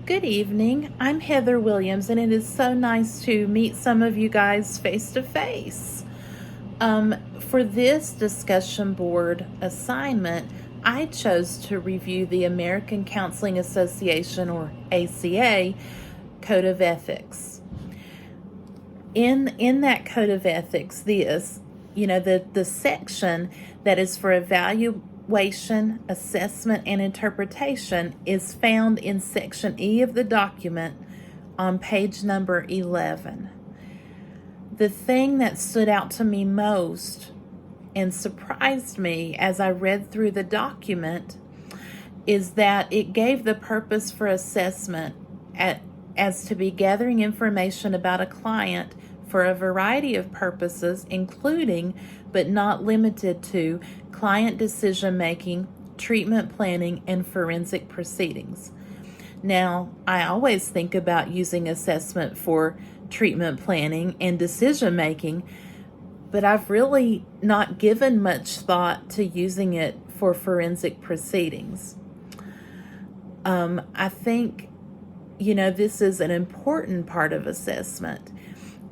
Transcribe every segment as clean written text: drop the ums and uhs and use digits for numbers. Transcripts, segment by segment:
Good evening. I'm Heather Williams, and it is so nice to meet some of you guys face to face. For this discussion board assignment, I chose to review the American Counseling Association, or ACA, Code of Ethics. In that Code of Ethics, the section that is for evaluation, assessment, and interpretation is found in section E of the document on page number 11. The thing that stood out to me most and surprised me as I read through the document is that it gave the purpose for assessment as to be gathering information about a client for a variety of purposes, including but not limited to client decision making, treatment planning, and forensic proceedings. Now, I always think about using assessment for treatment planning and decision making, but I've really not given much thought to using it for forensic proceedings. I think, this is an important part of assessment.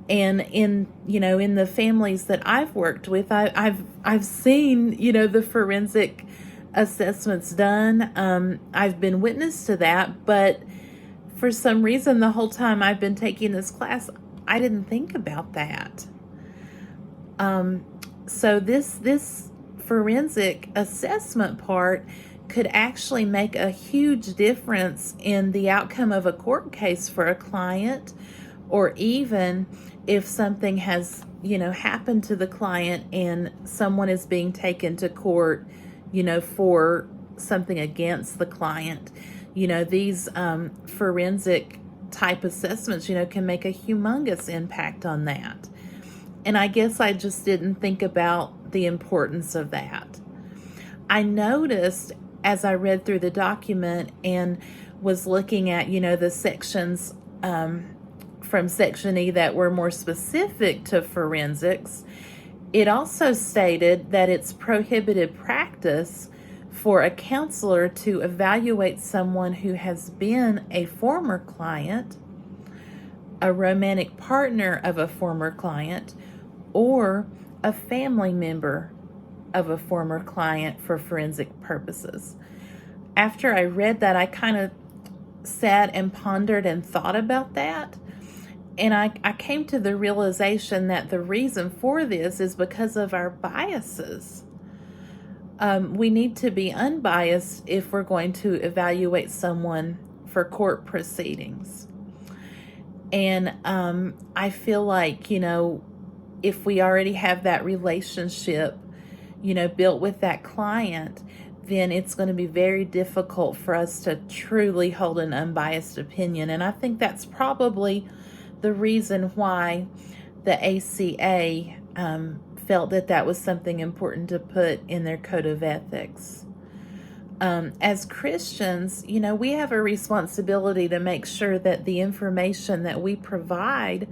And in the families that I've worked with, I've seen, the forensic assessments done. I've been witness to that, but for some reason, the whole time I've been taking this class, I didn't think about that. So this forensic assessment part could actually make a huge difference in the outcome of a court case for a client, or even if something has, happened to the client and someone is being taken to court, for something against the client. These forensic type assessments, can make a humongous impact on that. And I guess I just didn't think about the importance of that. I noticed as I read through the document and was looking at, the sections from Section E that were more specific to forensics, it also stated that it's prohibited practice for a counselor to evaluate someone who has been a former client, a romantic partner of a former client, or a family member of a former client for forensic purposes. After I read that, I kind of sat and pondered and thought about that. And I came to the realization that the reason for this is because of our biases. We need to be unbiased if we're going to evaluate someone for court proceedings. And I feel like, if we already have that relationship, built with that client, then it's going to be very difficult for us to truly hold an unbiased opinion. And I think that's probably the reason why the ACA felt that was something important to put in their code of ethics. As Christians, we have a responsibility to make sure that the information that we provide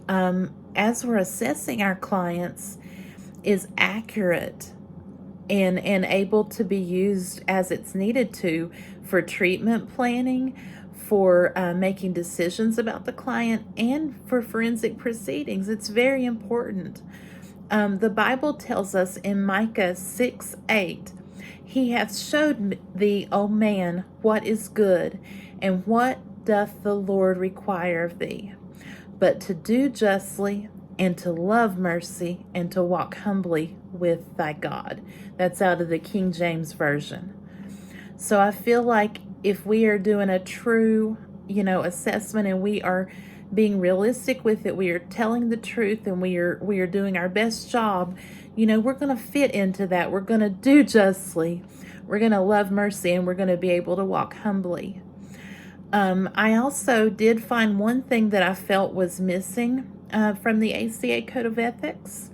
as we're assessing our clients is accurate and able to be used as it's needed to for treatment planning, for making decisions about the client, and for forensic proceedings. It's very important. The Bible tells us in Micah 6:8, "He hath showed thee, O man, what is good, and what doth the Lord require of thee, but to do justly, and to love mercy, and to walk humbly with thy God." That's out of the King James Version. So I feel like if we are doing a true, assessment, and we are being realistic with it, we are telling the truth, and we are doing our best job, we're going to fit into that. We're going to do justly. We're going to love mercy, and we're going to be able to walk humbly. I also did find one thing that I felt was missing from the ACA Code of Ethics,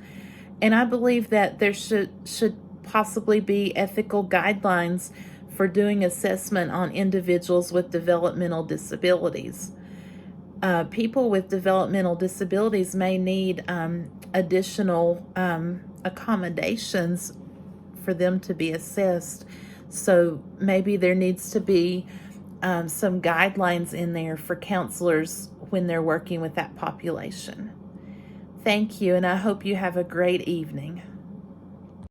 and I believe that there should possibly be ethical guidelines for doing assessment on individuals with developmental disabilities. People with developmental disabilities may need additional accommodations for them to be assessed. So maybe there needs to be some guidelines in there for counselors when they're working with that population. Thank you, and I hope you have a great evening.